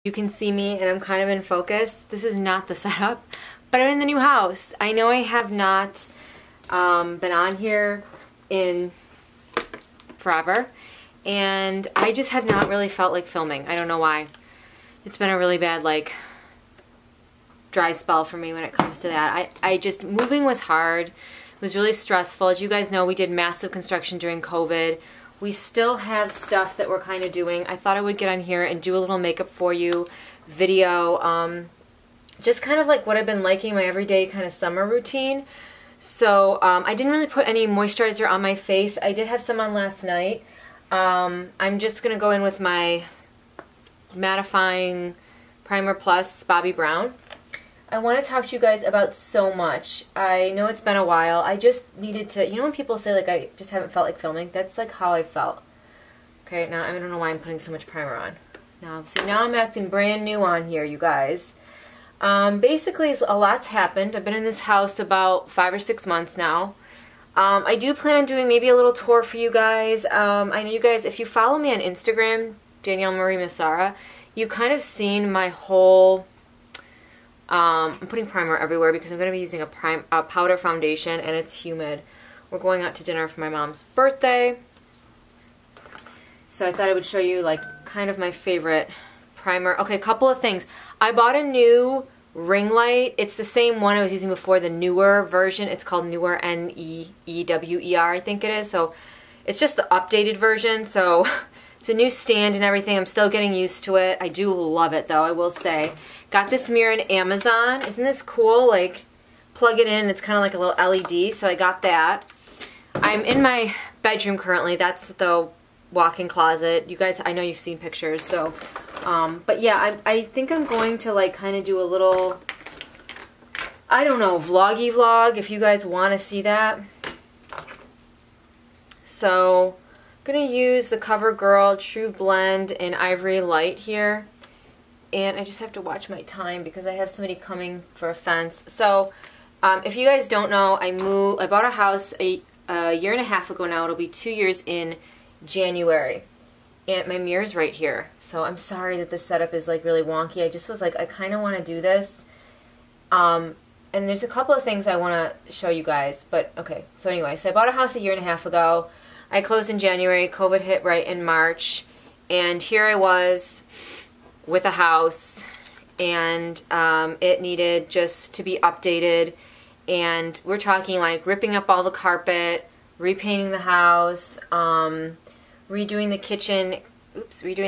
You can see me and I'm kind of in focus. This is not the setup, but I'm in the new house. I know I have not been on here in forever, and I just have not really felt like filming. I don't know why. It's been a really bad like dry spell for me when it comes to that. I just, moving was hard. It was really stressful. As you guys know, we did massive construction during COVID. We still have stuff that we're kind of doing. I thought I would get on here and do a little makeup for you video. Just kind of like what I've been liking, my everyday kind of summer routine. So I didn't really put any moisturizer on my face. I did have some on last night. I'm just going to go in with my mattifying Primer Plus Bobbi Brown. I want to talk to you guys about so much. I know it's been a while. I just needed to, you know when people say like I just haven't felt like filming? That's like how I felt. Okay, now I don't know why I'm putting so much primer on. Now, see, now I'm acting brand new on here, you guys. Basically, a lot's happened. I've been in this house about 5 or 6 months now. I do plan on doing maybe a little tour for you guys. I know you guys, if you follow me on Instagram, Danielle Marie Massara, you kind of seen my whole... I'm putting primer everywhere because I'm going to be using a powder foundation and it's humid. We're going out to dinner for my mom's birthday. So I thought I would show you like kind of my favorite primer. Okay, a couple of things. I bought a new ring light. It's the same one I was using before, the newer version. It's called Newer, N-E-E-W-E-R, I think it is. So it's just the updated version. So it's a new stand and everything. I'm still getting used to it. I do love it though, I will say. Got this mirror in Amazon. Isn't this cool? Like, plug it in. It's kind of like a little LED, so I got that. I'm in my bedroom currently. That's the walk-in closet. You guys, I know you've seen pictures, so. But yeah, I think I'm going to like kind of do a little, I don't know, vloggy vlog if you guys want to see that. So, I'm going to use the Covergirl True Blend in Ivory Light here. And I just have to watch my time because I have somebody coming for a fence. So, if you guys don't know, I bought a house a year and a half ago now. It'll be 2 years in January. And my mirror's right here. So I'm sorry that this setup is like really wonky. I just was like, I kind of want to do this. And there's a couple of things I want to show you guys. But okay, so anyway, so I bought a house a year and a half ago. I closed in January. COVID hit right in March. And here I was with a house, and it needed just to be updated, and we're talking like ripping up all the carpet, repainting the house, redoing the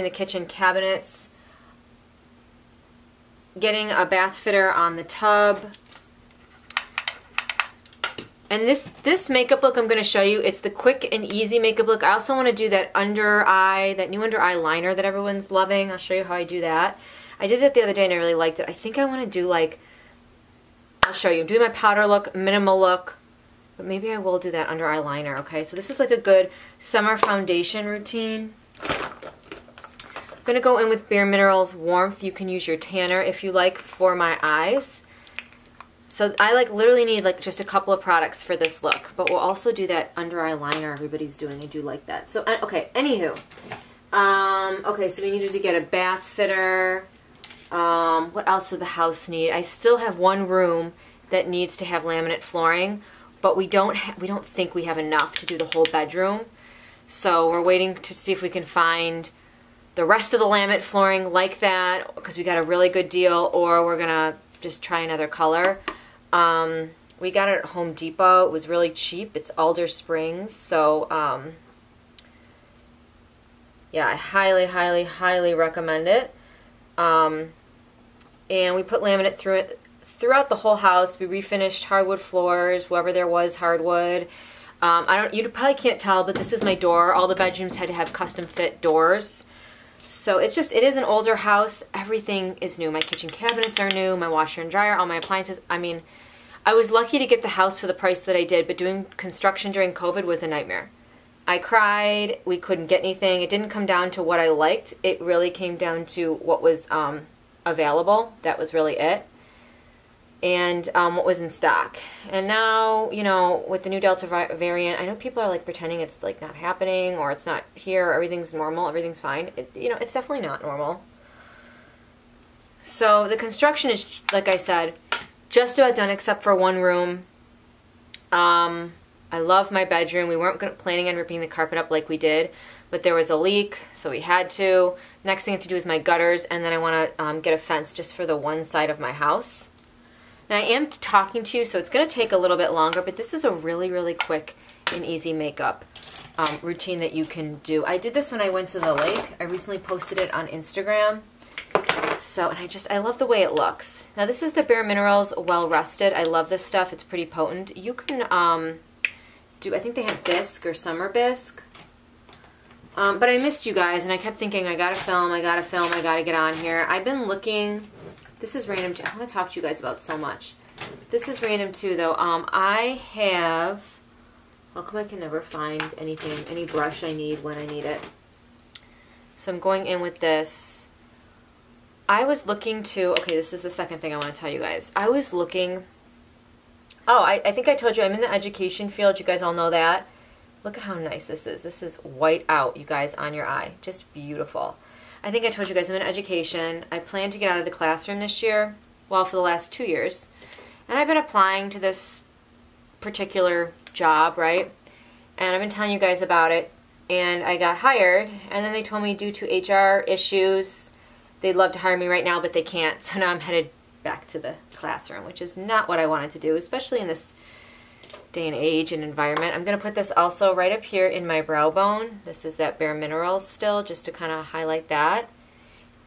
kitchen cabinets, getting a bath fitter on the tub. And this makeup look I'm going to show you, it's the quick and easy makeup look. I also want to do that under eye, that new under eye liner that everyone's loving. I'll show you how I do that. I did that the other day and I really liked it. I think I want to do like, I'll show you. I'm doing my powder look, minimal look, but maybe I will do that under eye liner, okay? So this is like a good summer foundation routine. I'm going to go in with Bare Minerals Warmth. You can use your tanner if you like for my eyes. So I like literally need like just a couple of products for this look, but we'll also do that under eye liner everybody's doing. I do like that. So okay, anywho, okay, so we needed to get a bath fitter. What else does the house need? I still have one room that needs to have laminate flooring, but we don't think we have enough to do the whole bedroom. So we're waiting to see if we can find the rest of the laminate flooring like that, because we got a really good deal, or we're gonna just try another color. We got it at Home Depot. It was really cheap. It's Alder Springs. So, yeah, I highly, highly, highly recommend it. And we put laminate throughout the whole house. We refinished hardwood floors, wherever there was hardwood. You probably can't tell, but this is my door. All the bedrooms had to have custom fit doors. So it is an older house. Everything is new. My kitchen cabinets are new, my washer and dryer, all my appliances. I mean, I was lucky to get the house for the price that I did, but doing construction during COVID was a nightmare. I cried. We couldn't get anything. It didn't come down to what I liked. It really came down to what was available. That was really it. And what was in stock. And now, you know, with the new Delta variant, I know people are like pretending it's like not happening, or it's not here, or everything's normal, everything's fine. You know, it's definitely not normal. So the construction is, like I said, just about done except for one room. I love my bedroom. We weren't planning on ripping the carpet up like we did, but there was a leak, so we had to. Next thing I have to do is my gutters, and then I want to get a fence just for the one side of my house. Now I am talking to you, so it's going to take a little bit longer, but this is a really, really quick and easy makeup routine that you can do. I did this when I went to the lake. I recently posted it on Instagram. So, and I love the way it looks. Now this is the Bare Minerals Well Rested. I love this stuff. It's pretty potent. You can I think they have Bisque or Summer Bisque. But I missed you guys, and I kept thinking, I gotta film, I gotta get on here. I've been looking, this is random too. I'm gonna talk to you guys about so much. This is random too, though. I have, how come I can never find anything, any brush I need when I need it? So I'm going in with this. I was looking to, okay, this is the second thing I want to tell you guys. I was looking, I think I told you I'm in the education field. You guys all know that. Look at how nice this is. This is white out, you guys, on your eye. Just beautiful. I think I told you guys I'm in education. I plan to get out of the classroom this year. Well, for the last 2 years. And I've been applying to this particular job, right? And I've been telling you guys about it. And I got hired. And then they told me due to HR issues, they'd love to hire me right now, but they can't. So now I'm headed back to the classroom, which is not what I wanted to do, especially in this day and age and environment. I'm going to put this also right up here in my brow bone. This is that Bare Minerals still, just to kind of highlight that.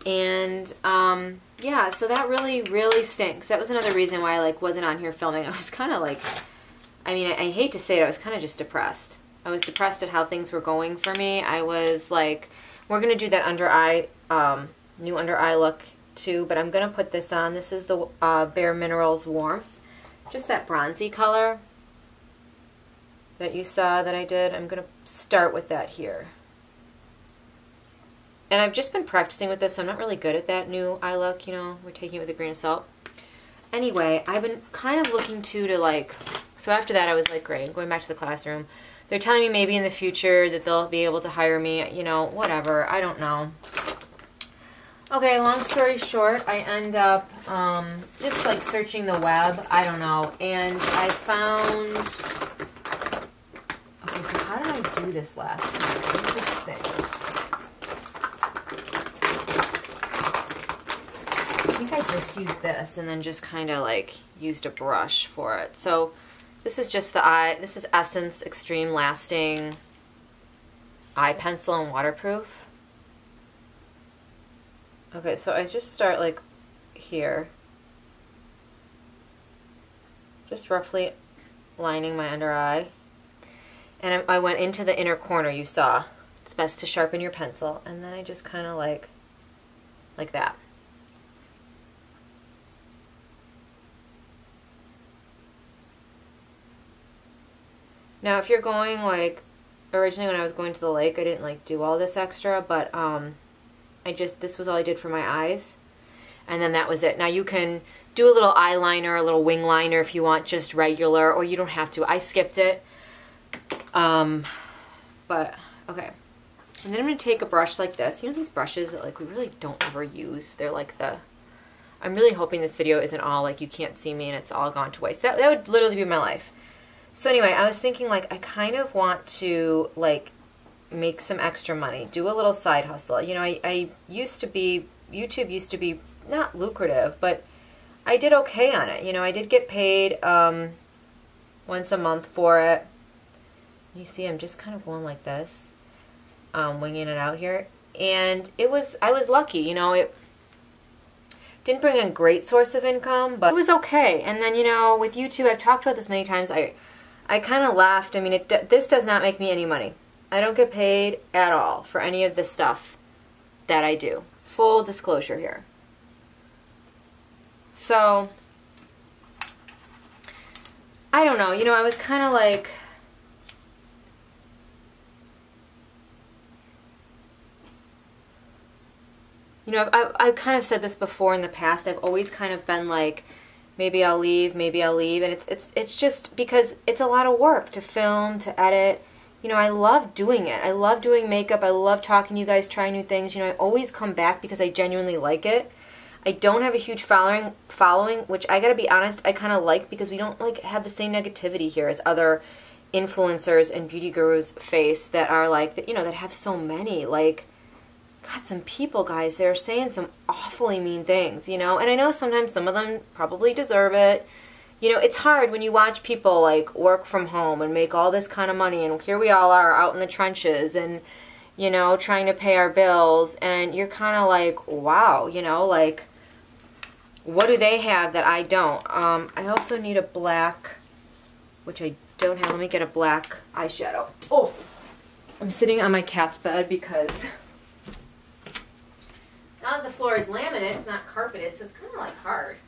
And yeah, so that really, really stinks. That was another reason why I wasn't on here filming. I was kind of I mean, I hate to say it, I was kind of just depressed. I was depressed at how things were going for me. I was like, we're going to do that under eye, new under eye look too, but I'm going to put this on. This is the Bare Minerals Warmth. Just that bronzy color that you saw that I did. I'm going to start with that here. And I've just been practicing with this, so I'm not really good at that new eye look, you know, we're taking it with a grain of salt. Anyway, I've been kind of looking to so after that I was like, great, I'm going back to the classroom. They're telling me maybe in the future that they'll be able to hire me, you know, whatever, I don't know. Okay, long story short, I end up just searching the web, I don't know, and I found, okay, so how did I do this last time? What is this thing? I think I just used this and then just kind of used a brush for it. So this is just this is Essence Extreme Lasting Eye Pencil and Waterproof. Okay, so I just start here. Just roughly lining my under eye. And I went into the inner corner, you saw. It's best to sharpen your pencil. And then I just kind of like that. Now, if you're going originally when I was going to the lake, I didn't do all this extra, but this was all I did for my eyes. And then that was it. Now you can do a little eyeliner, a little wing liner if you want, just regular, or you don't have to. I skipped it. But, okay. And then I'm going to take a brush like this. You know these brushes that we really don't ever use? They're I'm really hoping this video isn't all you can't see me and it's all gone to waste. That would literally be my life. So anyway, I was thinking I kind of want to make some extra money, do a little side hustle. You know, I used to be, YouTube used to be not lucrative, but I did okay on it. You know, I did get paid once a month for it. You see, I'm just kind of going like this, winging it out here. And I was lucky, you know, it didn't bring in a great source of income, but it was okay. And then, you know, with YouTube, I've talked about this many times, I kind of laughed. I mean, this does not make me any money. I don't get paid at all for any of this stuff that I do. Full disclosure here. So, I don't know. You know, I was kind of you know, I've kind of said this before in the past. I've always kind of been maybe I'll leave, and it's just because it's a lot of work to film, to edit. You know, I love doing it. I love doing makeup. I love talking to you guys, trying new things. You know, I always come back because I genuinely like it. I don't have a huge following, which I gotta be honest, I kind of like, because we don't like have the same negativity here as other influencers and beauty gurus face that are like, you know, that have so many, like, God, some people, guys, they're saying some awfully mean things, you know, and I know sometimes some of them probably deserve it. You know, it's hard when you watch people like work from home and make all this kind of money, and here we all are out in the trenches and, you know, trying to pay our bills, and you're kind of like, wow, you know, like, what do they have that I don't? I also need a black, which I don't have. Let me get a black eyeshadow. Oh, I'm sitting on my cat's bed because now that the floor is laminate, it's not carpeted, so it's kind of like hard.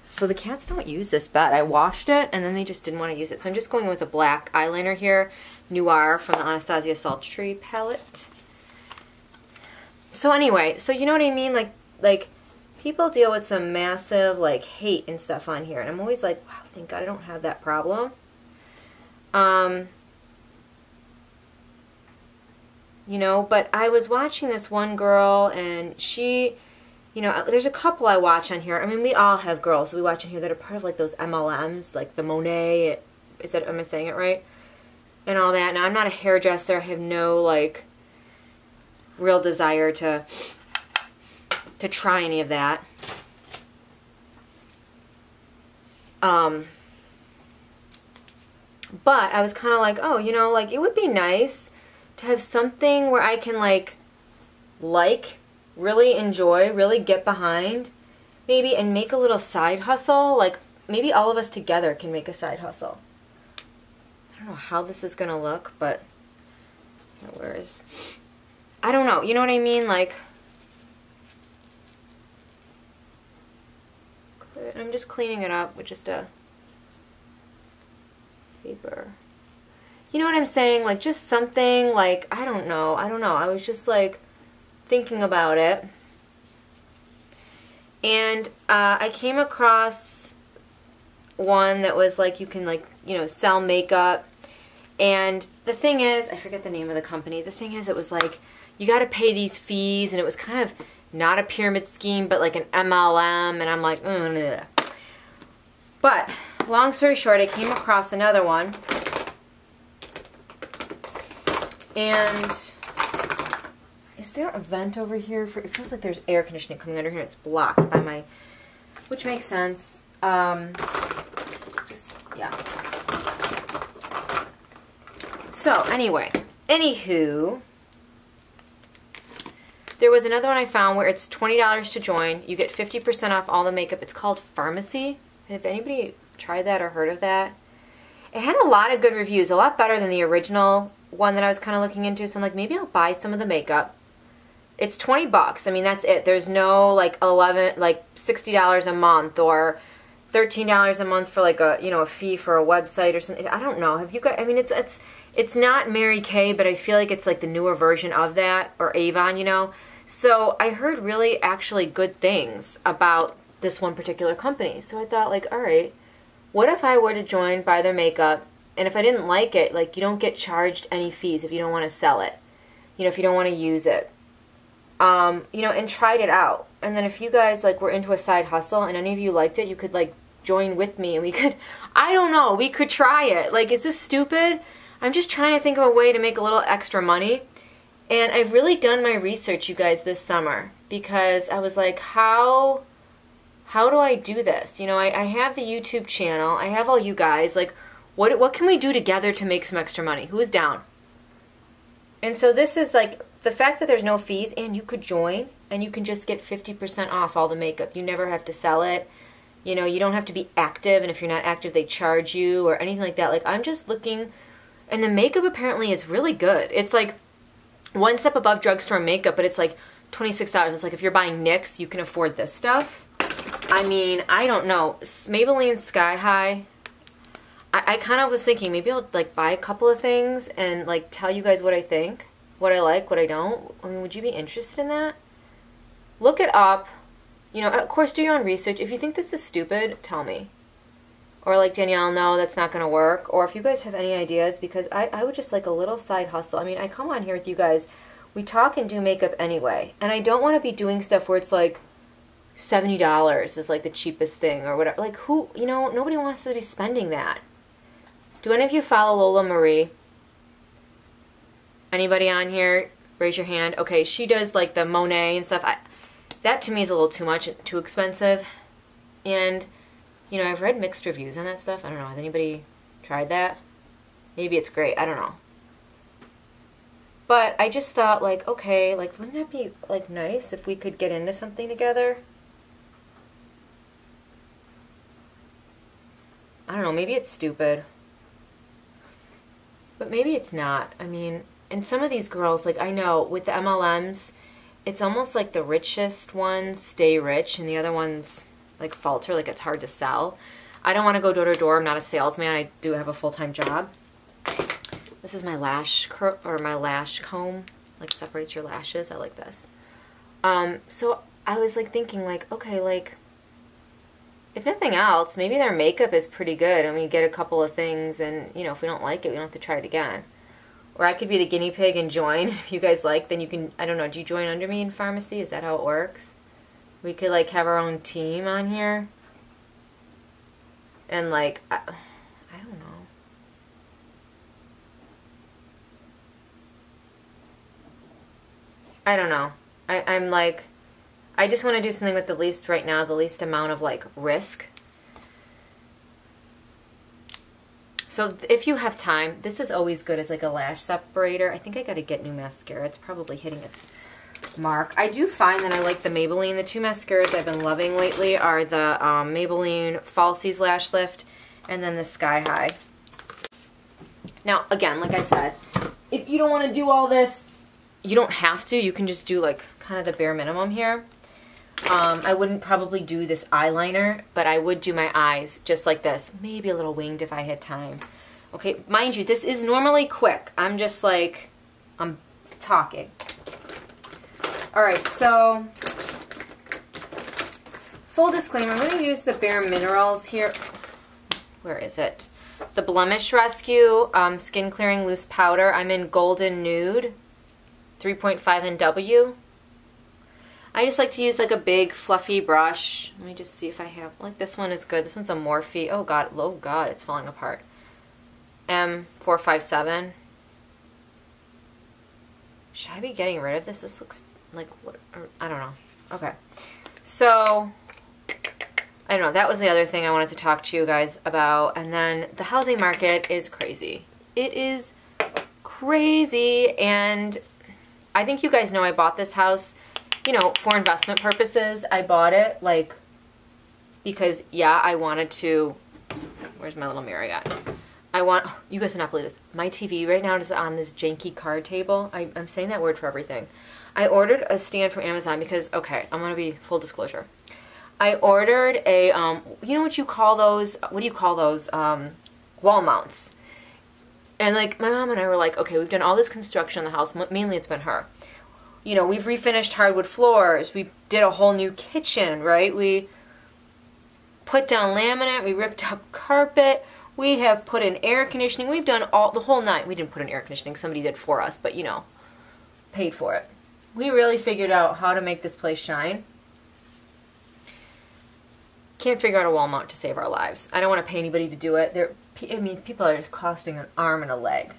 So the cats don't use this bed. I washed it, and then they just didn't want to use it. So I'm just going with a black eyeliner here, Noir from the Anastasia Sultry palette. So anyway, so you know what I mean? Like people deal with some massive, like, hate and stuff on here. And I'm always like, wow, thank God I don't have that problem. You know, but I was watching this one girl, and she, you know, there's a couple I watch on here. I mean, we all have girls we watch on here that are part of, like, those MLMs, like the Monet, am I saying it right? And all that. Now, I'm not a hairdresser. I have no, like, real desire to try any of that. But I was kind of like, oh, you know, like, it would be nice to have something where I can, like, really enjoy, really get behind, maybe, and make a little side hustle. Like, maybe all of us together can make a side hustle. I don't know how this is going to look, but where is... I don't know. You know what I mean? Like, I'm just cleaning it up with just a paper. You know what I'm saying? Like, just something, like, I don't know. I was just, like, thinking about it. And I came across one that was, like, you can, like, you know, sell makeup. And the thing is, I forget the name of the company. The thing is, it was, like, you got to pay these fees, and it was kind of not a pyramid scheme, but like an MLM, and I'm like, nah. But, long story short, I came across another one, and is there a vent over here? It feels like there's air conditioning coming under here, and it's blocked by my, which makes sense. Yeah. So, anyway, anywho, there was another one I found where it's $20 to join. You get 50% off all the makeup. It's called Pharmacy. Have anybody tried that or heard of that? It had a lot of good reviews, a lot better than the original one that I was kind of looking into. So I'm like, maybe I'll buy some of the makeup. It's $20. I mean, that's it. There's no like $60 a month or $13 a month for like a, you know, a fee for a website or something. I don't know. Have you got? I mean, it's not Mary Kay, but I feel like it's like the newer version of that, or Avon, you know. So I heard really actually good things about this one particular company. So I thought, like, all right, what if I were to join, buy their makeup, and if I didn't like it, like, you don't get charged any fees if you don't want to sell it, you know, if you don't want to use it, you know, and tried it out. And then if you guys, like, were into a side hustle and any of you liked it, you could, like, join with me, and we could, I don't know, we could try it. Like, is this stupid? I'm just trying to think of a way to make a little extra money. And I've really done my research, you guys, this summer, because I was like, how do I do this? You know, I have the YouTube channel, I have all you guys, like, what can we do together to make some extra money? Who's down? And so this is like, the fact that there's no fees, and you could join, and you can just get 50% off all the makeup. You never have to sell it. You know, you don't have to be active, and if you're not active, they charge you, or anything like that. Like, I'm just looking, and the makeup apparently is really good. It's like one step above drugstore makeup, but it's like $26. It's like if you're buying NYX, you can afford this stuff. I mean, I don't know. Maybelline Sky High. I kind of was thinking maybe I'll like buy a couple of things and like tell you guys what I think, what I like, what I don't. I mean, would you be interested in that? Look it up. You know, of course, do your own research. If you think this is stupid, tell me. Or like, Danielle, no, that's not going to work. Or if you guys have any ideas, because I would just like a little side hustle. I mean, I come on here with you guys we talk and do makeup anyway. And I don't want to be doing stuff where it's like $70 is like the cheapest thing or whatever. Like who, you know, nobody wants to be spending that. Do any of you follow Lola Marie? Anybody on here? Raise your hand. Okay, she does like the Monet and stuff. That to me is a little too much, too expensive. And, you know, I've read mixed reviews on that stuff. I don't know. Has anybody tried that? Maybe it's great. I don't know. But I just thought, like, okay, like, wouldn't that be, like, nice if we could get into something together? I don't know. Maybe it's stupid. But maybe it's not. I mean, and some of these girls, like, I know with the MLMs, it's almost like the richest ones stay rich and the other ones, like, falter. Like, it's hard to sell. I don't want to go door to door. I'm not a salesman. I do have a full-time job. This is my lash comb, like separates your lashes. I like this. So I was like thinking like, okay, like if nothing else, maybe their makeup is pretty good and we get a couple of things and, you know, if we don't like it, we don't have to try it again. Or I could be the guinea pig and join. If you guys like, then you can, I don't know, do you join under me in pharmacy? Is that how it works? We could like have our own team on here. And like, I don't know. I don't know. I'm like, I just want to do something with the least, right now, the least amount of like risk. So if you have time, this is always good as like a lash separator. I think I got to get new mascara. It's probably hitting its mark. I do find that I like the Maybelline. The two mascaras I've been loving lately are the Maybelline Falsies Lash Lift and then the Sky High. Now, again, like I said, if you don't want to do all this, you don't have to. You can just do like kind of the bare minimum here. I wouldn't probably do this eyeliner, but I would do my eyes just like this. Maybe a little winged if I had time. Okay, mind you, this is normally quick. I'm just like, I'm talking. Alright, so, full disclaimer, I'm going to use the Bare Minerals here. Where is it? The Blemish Rescue Skin Clearing Loose Powder. I'm in Golden Nude. 3.5 NW. I just like to use like a big fluffy brush. Let me just see if I have, like this one is good. This one's a Morphe. Oh god, it's falling apart. M457. Should I be getting rid of this? This looks like, what, I don't know. Okay. So, I don't know. That was the other thing I wanted to talk to you guys about. And then the housing market is crazy. It is crazy, and I think you guys know I bought this house, you know, for investment purposes. I bought it, like, because, yeah, I wanted to, where's my little mirror at? You guys will not believe this. My TV right now is on this janky card table. I'm saying that word for everything. I ordered a stand from Amazon because, okay, I'm going to be full disclosure. I ordered a, you know what you call those, what do you call those, wall mounts. And like my mom and I were like, okay, we've done all this construction in the house. Mainly it's been her. You know, we've refinished hardwood floors. We did a whole new kitchen, right? We put down laminate. We ripped up carpet. We have put in air conditioning. We've done the whole night. We didn't put in air conditioning. Somebody did for us, but you know, paid for it. We really figured out how to make this place shine. Can't figure out a wall mount to save our lives. I don't want to pay anybody to do it. I mean, people are just costing an arm and a leg.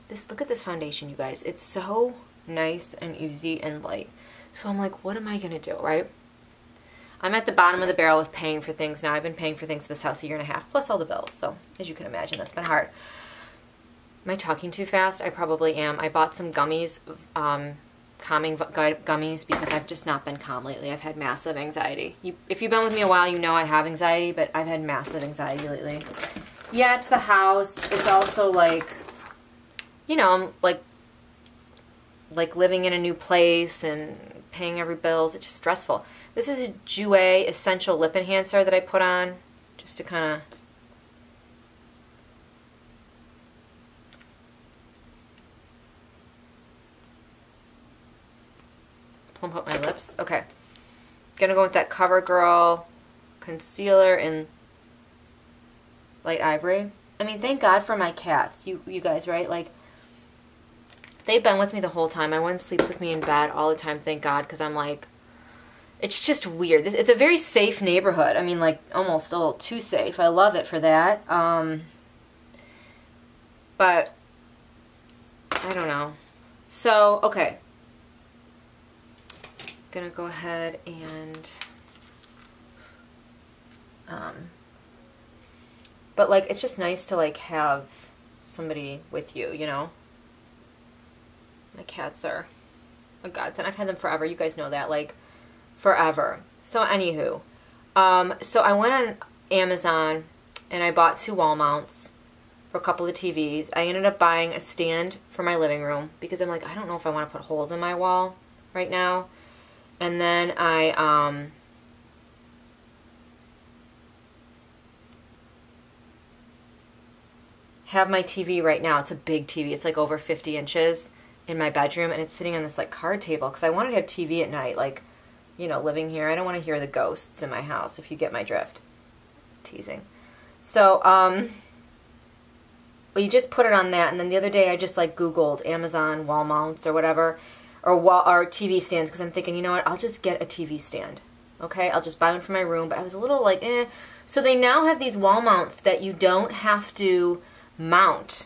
Look at this foundation, you guys. It's so nice and easy and light. So I'm like, what am I going to do, right? I'm at the bottom of the barrel with paying for things now. I've been paying for things in this house 1.5 years, plus all the bills. So, as you can imagine, that's been hard. Am I talking too fast? I probably am. I bought some gummies, calming gummies, because I've just not been calm lately. I've had massive anxiety. If you've been with me a while, you know I have anxiety, but I've had massive anxiety lately. Yeah, it's the house. It's also like, you know, I'm like living in a new place and paying every bills. It's just stressful. This is a Jouer Essential Lip Enhancer that I put on just to kind of plump up my lips. Okay. Gonna go with that Covergirl Concealer in Light Ivory. I mean, thank God for my cats. You guys, right? Like, they've been with me the whole time. My one sleeps with me in bed all the time, thank God, because I'm like, it's just weird. It's a very safe neighborhood. I mean, like, almost a little too safe. I love it for that. But, I don't know. So, okay. Gonna go ahead and, but, like, it's just nice to, like, have somebody with you, you know? My cats are a godsend. I've had them forever. You guys know that, like, forever. So, anywho, so I went on Amazon and I bought 2 wall mounts for a couple of TVs. I ended up buying a stand for my living room because I'm like, I don't know if I want to put holes in my wall right now. And then I, have my TV right now. It's a big TV. It's like over 50 inches in my bedroom, and it's sitting on this like card table because I wanted to have TV at night, like, you know, living here. I don't want to hear the ghosts in my house, if you get my drift. Teasing. So, well, you just put it on that, and then the other day I just like Googled Amazon wall mounts or whatever, or TV stands, because I'm thinking, you know what, I'll just get a TV stand. Okay, I'll just buy one for my room, but I was a little like, eh. So they now have these wall mounts that you don't have to mount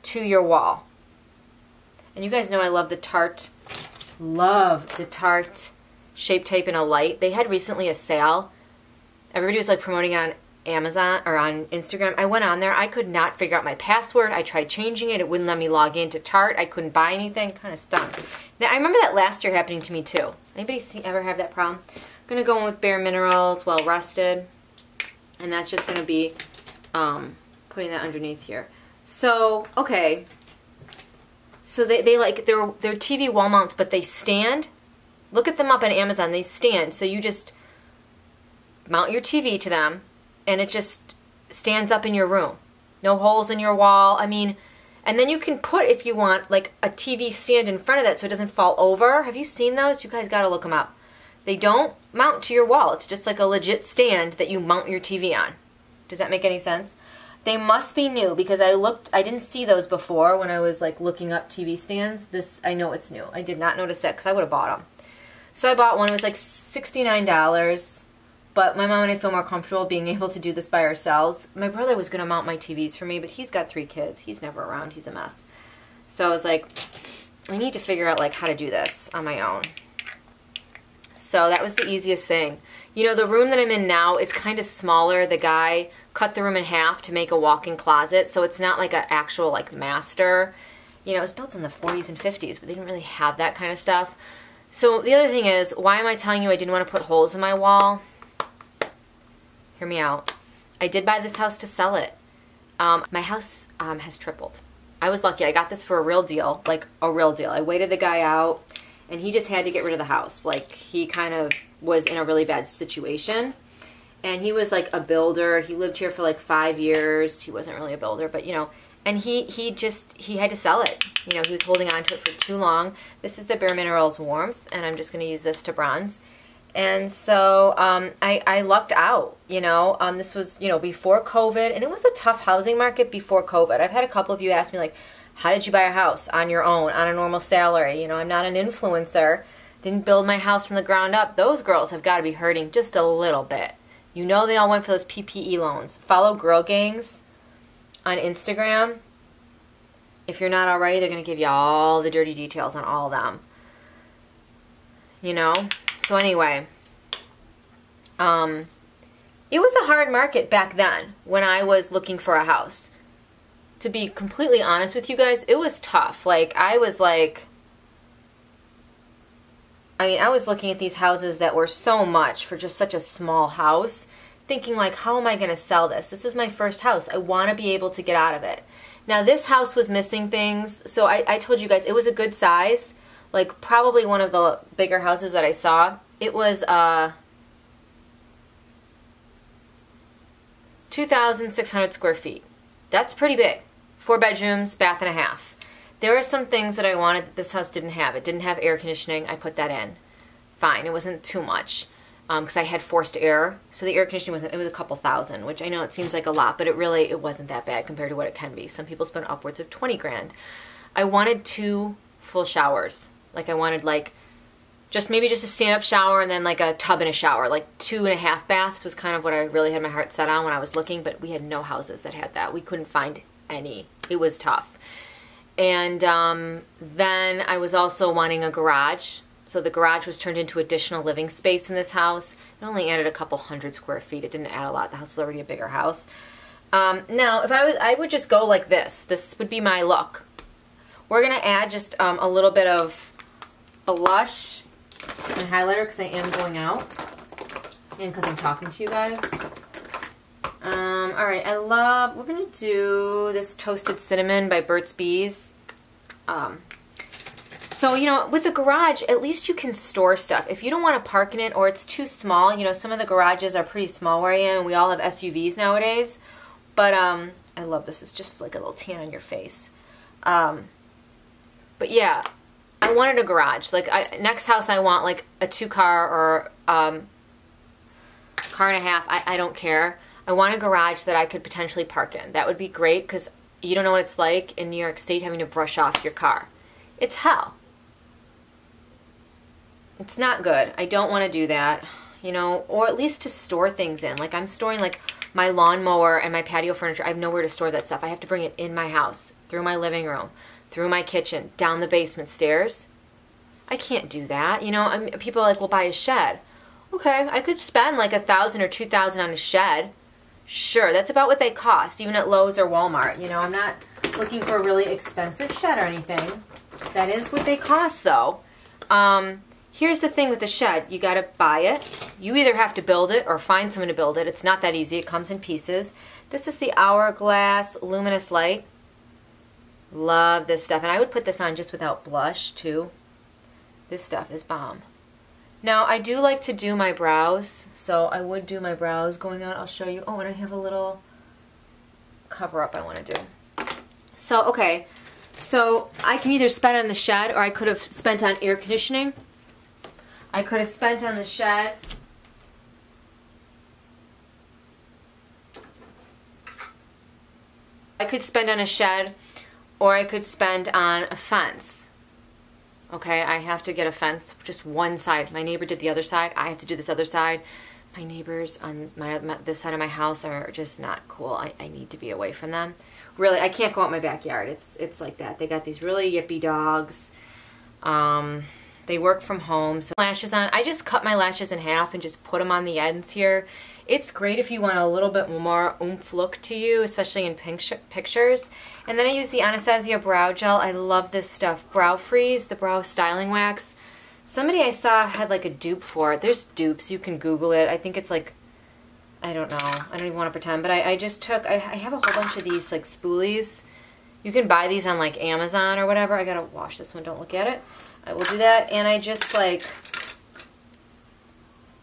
to your wall. And you guys know I love the Tarte Shape Tape in a Light. They had recently a sale. Everybody was like promoting it on Amazon or on Instagram. I went on there. I could not figure out my password. I tried changing it. It wouldn't let me log into Tarte. I couldn't buy anything. Kind of stunk. Now, I remember that last year happening to me too. Anybody ever have that problem? I'm going to go in with Bare Minerals, Well Rested. And that's just going to be putting that underneath here. So, okay. So they like, they're TV wall mounts, but they stand. Look at them up on Amazon. They stand. So you just mount your TV to them, and it just stands up in your room. No holes in your wall. I mean, and then you can put, if you want, like a TV stand in front of that so it doesn't fall over. Have you seen those? You guys got to look them up. They don't mount to your wall. It's just like a legit stand that you mount your TV on. Does that make any sense? They must be new because I didn't see those before when I was like looking up TV stands. This, I know it's new. I did not notice that because I would have bought them. So I bought one. It was like $69. But my mom and I feel more comfortable being able to do this by ourselves. My brother was going to mount my TVs for me, but he's got 3 kids. He's never around. He's a mess. So I was like, I need to figure out like how to do this on my own. So that was the easiest thing. You know, the room that I'm in now is kind of smaller. The guy cut the room in half to make a walk-in closet, so it's not like an actual like master. You know, it was built in the 40s and 50s, but they didn't really have that kind of stuff. So the other thing is, why am I telling you I didn't want to put holes in my wall? Hear me out. I did buy this house to sell it. My house has tripled. I was lucky. I got this for a real deal, like a real deal. I waited the guy out, and he just had to get rid of the house. Like, he kind of was in a really bad situation. And he was like a builder. He lived here for like 5 years. He wasn't really a builder, but you know. And he had to sell it. You know, he was holding on to it for too long. This is the Bare Minerals Warmth, and I'm just going to use this to bronze. And so I lucked out, you know. This was, you know, before COVID, and it was a tough housing market before COVID. I've had a couple of you ask me, like, how did you buy a house on your own, on a normal salary? You know, I'm not an influencer. Didn't build my house from the ground up. Those girls have got to be hurting just a little bit. You know, they all went for those PPE loans. Follow Girl Gangs on Instagram. If you're not already, they're going to give you all the dirty details on all of them. You know? So anyway, it was a hard market back then when I was looking for a house. To be completely honest with you guys, it was tough. Like, I was looking at these houses that were so much for just such a small house, thinking like, how am I going to sell this? This is my first house. I want to be able to get out of it. Now, this house was missing things, so I told you guys it was a good size. Like, probably one of the bigger houses that I saw. It was 2,600 square feet. That's pretty big. 4 bedrooms, bath and a half. There were some things that I wanted that this house didn't have. It didn't have air conditioning. I put that in. Fine. It wasn't too much because I had forced air. So the air conditioning it was a couple thousand, which I know it seems like a lot, but it wasn't that bad compared to what it can be. Some people spend upwards of 20 grand. I wanted 2 full showers. Like I wanted like maybe just a stand-up shower and then like a tub and a shower. Like 2.5 baths was kind of what I really had my heart set on when I was looking, but we had no houses that had that. We couldn't find any. It was tough. And then I was also wanting a garage. So the garage was turned into additional living space in this house. It only added a couple 100 square feet. It didn't add a lot. The house was already a bigger house. Now, if I would just go like this. This would be my look. We're going to add just a little bit of blush and highlighter because I am going out. And because I'm talking to you guys. Alright, we're going to do this Toasted Cinnamon by Burt's Bees. So, you know, with a garage, at least you can store stuff. If you don't want to park in it or it's too small, you know, some of the garages are pretty small where I am. We all have SUVs nowadays. But, I love this. It's just like a little tan on your face. But yeah, I wanted a garage. Like, next house I want like a 2-car or car and a half. I don't care. I want a garage that I could potentially park in. That would be great because you don't know what it's like in New York State having to brush off your car. It's hell. It's not good. I don't want to do that, you know, or at least to store things in. Like I'm storing like my lawnmower and my patio furniture. I have nowhere to store that stuff. I have to bring it in my house, through my living room, through my kitchen, down the basement stairs. I can't do that. You know, people are like, well, buy a shed. Okay, I could spend like $1,000 or $2,000 on a shed. Sure, that's about what they cost, even at Lowe's or Walmart. You know, I'm not looking for a really expensive shed or anything. That is what they cost, though. Here's the thing with the shed. You got to buy it. You either have to build it or find someone to build it. It's not that easy. It comes in pieces. This is the Hourglass Luminous Light. Love this stuff. And I would put this on just without blush, too. This stuff is bomb. Now, I do like to do my brows, so I would do my brows going out. I'll show you. Oh, and I have a little cover-up I want to do. So, okay. So, I can either spend on the shed, or I could have spent on air conditioning. I could have spent on the shed. I could spend on a shed, or I could spend on a fence. Okay, I have to get a fence, just one side. My neighbor did the other side. I have to do this other side. My neighbors on this side of my house are just not cool. I need to be away from them. Really, I can't go out my backyard. It's like that. They got these really yippy dogs. They work from home. So lashes on. I just cut my lashes in half and just put them on the ends here. It's great if you want a little bit more oomph look to you, especially in pictures. And then I use the Anastasia Brow Gel. I love this stuff. Brow Freeze, the brow styling wax. Somebody I saw had like a dupe for it. There's dupes. You can Google it. I think it's like, I don't know. I don't even want to pretend. But I just took, I have a whole bunch of these like spoolies. You can buy these on like Amazon or whatever. I gotta wash this one. Don't look at it. I will do that. And I just like,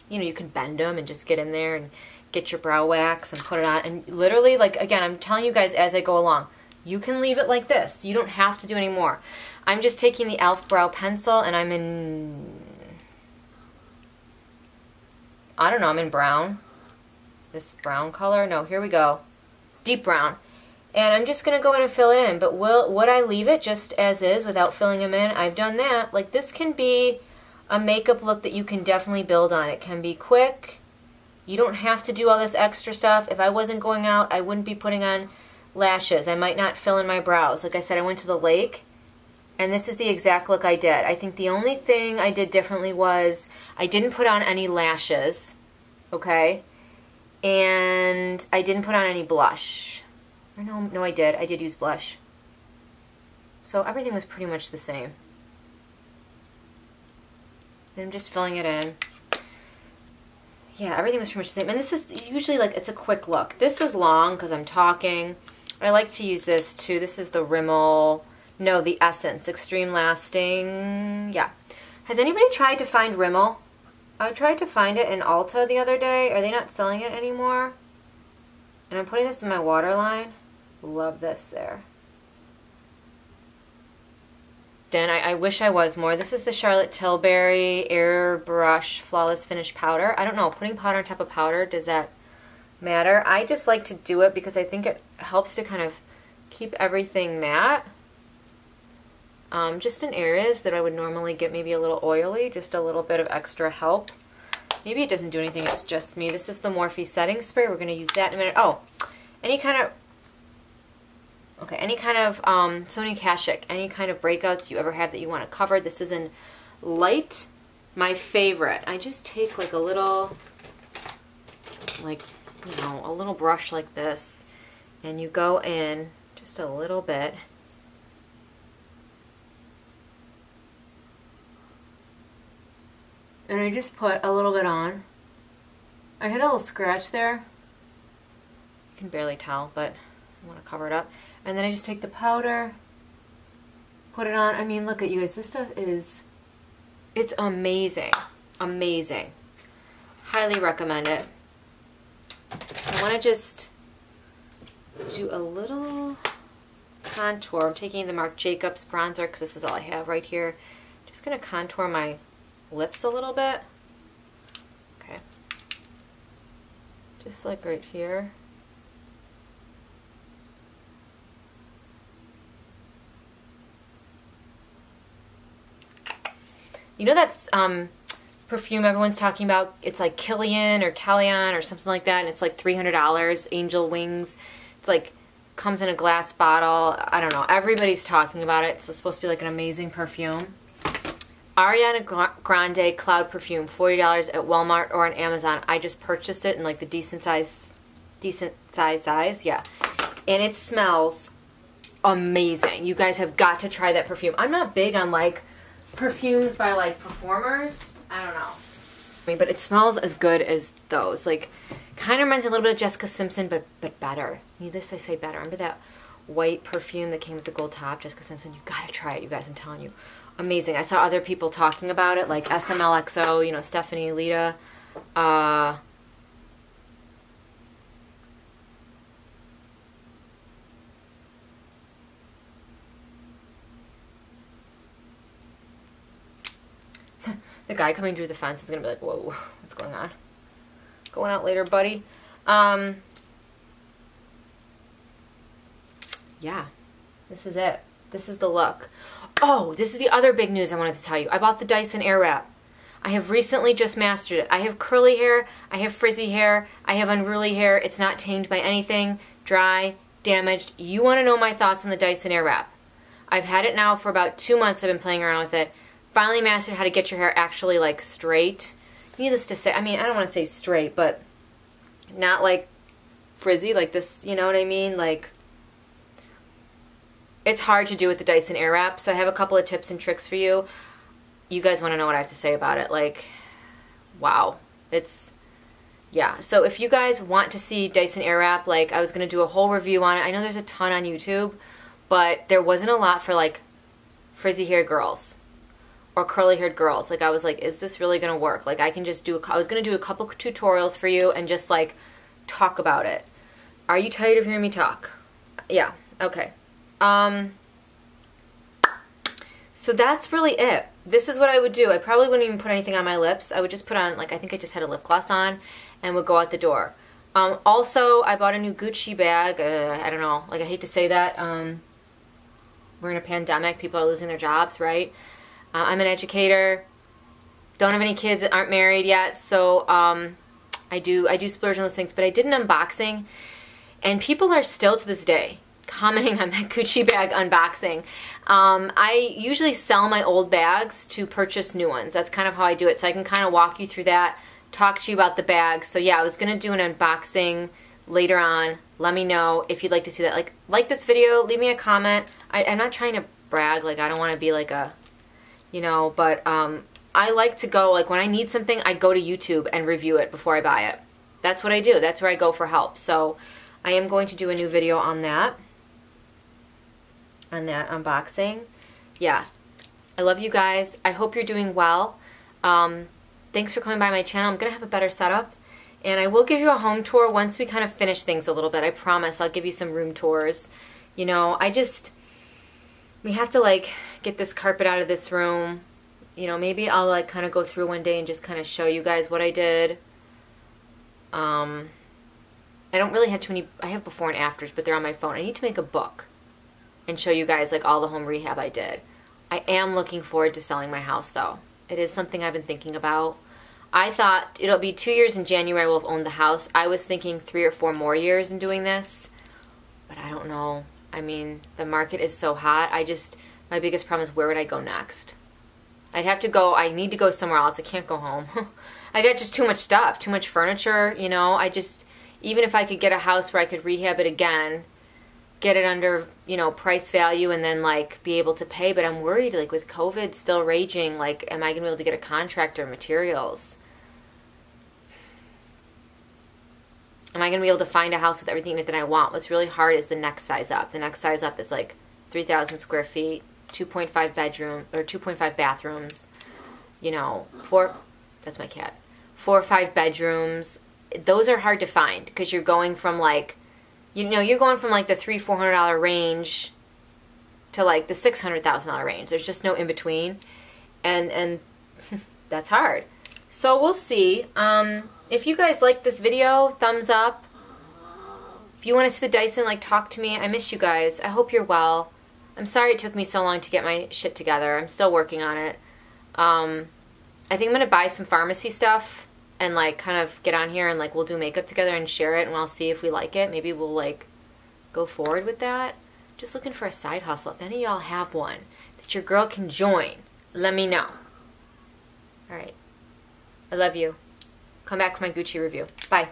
you know, you can bend them and just get in there and get your brow wax and put it on. And literally, like, again, I'm telling you guys as I go along, you can leave it like this. You don't have to do any more. I'm just taking the e.l.f. brow pencil and I'm in, I don't know, I'm in brown. This brown color. No, here we go. Deep brown. And I'm just going to go in and fill it in. But would I leave it just as is without filling them in? I've done that. Like, this can be a makeup look that you can definitely build on. It can be quick. You don't have to do all this extra stuff. If I wasn't going out, I wouldn't be putting on lashes. I might not fill in my brows. Like I said, I went to the lake, and this is the exact look I did. I think the only thing I did differently was I didn't put on any lashes, okay? And I didn't put on any blush. Or no, I did. I did use blush. So everything was pretty much the same. Then I'm just filling it in. Yeah, everything was pretty much the same. And this is usually like, it's a quick look. This is long because I'm talking. I like to use this too. This is the Rimmel, no, the Essence Extreme Lasting. Yeah. Has anybody tried to find Rimmel? I tried to find it in Ulta the other day. Are they not selling it anymore? And I'm putting this in my waterline. Love this there. Then I wish I was more. This is the Charlotte Tilbury Airbrush Flawless Finish Powder. I don't know, putting powder on top of powder, does that matter? I just like to do it because I think it helps to kind of keep everything matte. just in areas that I would normally get maybe a little oily, just a little bit of extra help. Maybe it doesn't do anything, it's just me. This is the Morphe setting spray. We're going to use that in a minute. Oh, any kind of Sony Kashuk, any kind of breakouts you ever have that you want to cover. This is in light, my favorite. I just take like a little, like, you know, a little brush like this, and you go in just a little bit. And I just put a little bit on. I had a little scratch there. You can barely tell, but I want to cover it up. And then I just take the powder, put it on. I mean, look at you guys. This stuff is, it's amazing. Amazing. Highly recommend it. I want to just do a little contour. I'm taking the Marc Jacobs bronzer because this is all I have right here. Just going to contour my lips a little bit. Okay. Just like right here. You know that's perfume everyone's talking about? It's like Kilian or Kellyanne or something like that, and it's like $300, Angel Wings. It's like, comes in a glass bottle. I don't know. Everybody's talking about it. It's supposed to be like an amazing perfume. Ariana Grande Cloud Perfume, $40 at Walmart or on Amazon. I just purchased it in like the decent size, yeah. And it smells amazing. You guys have got to try that perfume. I'm not big on like perfumes by like performers. I don't know. But it smells as good as those. Like, kind of reminds me a little bit of Jessica Simpson, but better. Needless I say better. Remember that white perfume that came with the gold top? Jessica Simpson. You gotta try it, you guys. I'm telling you. Amazing. I saw other people talking about it, like SMLXO, you know, Stephanie Lita. The guy coming through the fence is going to be like, whoa, what's going on? Going out later, buddy. Yeah, this is it. This is the look. Oh, this is the other big news I wanted to tell you. I bought the Dyson airwrap. I have recently just mastered it. I have curly hair, I have frizzy hair, I have unruly hair. It's not tamed by anything, dry, damaged. You want to know my thoughts on the Dyson airwrap. I've had it now for about 2 months. I've been playing around with it. Finally mastered how to get your hair actually like straight. Needless to say, I mean, I don't want to say straight, but not like frizzy like this, you know what I mean? Like, it's hard to do with the Dyson airwrap, so I have a couple of tips and tricks for you. You guys want to know what I have to say about it. Like, wow. It's, yeah. So if you guys want to see Dyson airwrap, like, I was going to do a whole review on it. I know there's a ton on YouTube, but there wasn't a lot for like frizzy hair girls or curly haired girls. Like, I was like, is this really going to work? Like, I can just do, I was going to do a couple tutorials for you and just like talk about it. Are you tired of hearing me talk? Yeah. Okay. So that's really it. This is what I would do. I probably wouldn't even put anything on my lips. I would just put on, like, I think I just had a lip gloss on and would go out the door. Also, I bought a new Gucci bag. I don't know. Like, I hate to say that. We're in a pandemic. People are losing their jobs, right? I'm an educator. Don't have any kids that aren't married yet. So, I do splurge on those things. But I did an unboxing. And people are still to this day commenting on that Gucci bag unboxing. I usually sell my old bags to purchase new ones. That's kind of how I do it. So I can kind of walk you through that, talk to you about the bag. So yeah, I was going to do an unboxing later on. Let me know if you'd like to see that. Like this video, leave me a comment. I'm not trying to brag. Like, I don't want to be like a, you know, but I like to go, like, when I need something, I go to YouTube and review it before I buy it. That's what I do. That's where I go for help. So I am going to do a new video on that. On that unboxing. Yeah. I love you guys. I hope you're doing well. Thanks for coming by my channel. I'm going to have a better setup. And I will give you a home tour once we kind of finish things a little bit. I promise. I'll give you some room tours. You know, we have to, like, get this carpet out of this room. You know, maybe I'll, like, kind of go through one day and just kind of show you guys what I did. I don't really have too many. I have before and afters, but they're on my phone. I need to make a book and show you guys, like, all the home rehab I did. I am looking forward to selling my house, though. It is something I've been thinking about. I thought it'll be 2 years in January we'll have owned the house. I was thinking 3 or 4 more years in doing this, but I don't know. I mean, the market is so hot. My biggest problem is where would I go next? I need to go somewhere else. I can't go home. I got just too much stuff, too much furniture, you know. Even if I could get a house where I could rehab it again, get it under, you know, price value and then like be able to pay, but I'm worried like with COVID still raging, like am I going to be able to get a contractor, materials? Am I going to be able to find a house with everything in it that I want? What's really hard is the next size up. The next size up is like 3,000 square feet, 2.5 bedroom or 2.5 bathrooms, you know, that's my cat. 4 or 5 bedrooms. Those are hard to find because you're going from like, you know, you're going from like the $300-400 range to like the $600,000 range. There's just no in between, and that's hard. So we'll see. If you guys like this video, thumbs up. If you want to see the Dyson, like, talk to me. I missed you guys. I hope you're well. I'm sorry it took me so long to get my shit together. I'm still working on it. I think I'm going to buy some pharmacy stuff and, like, kind of get on here and, like, we'll do makeup together and share it, and I'll see if we like it. Maybe we'll, like, go forward with that. Just looking for a side hustle. If any of y'all have one that your girl can join, let me know. All right. I love you. Come back for my Gucci review. Bye.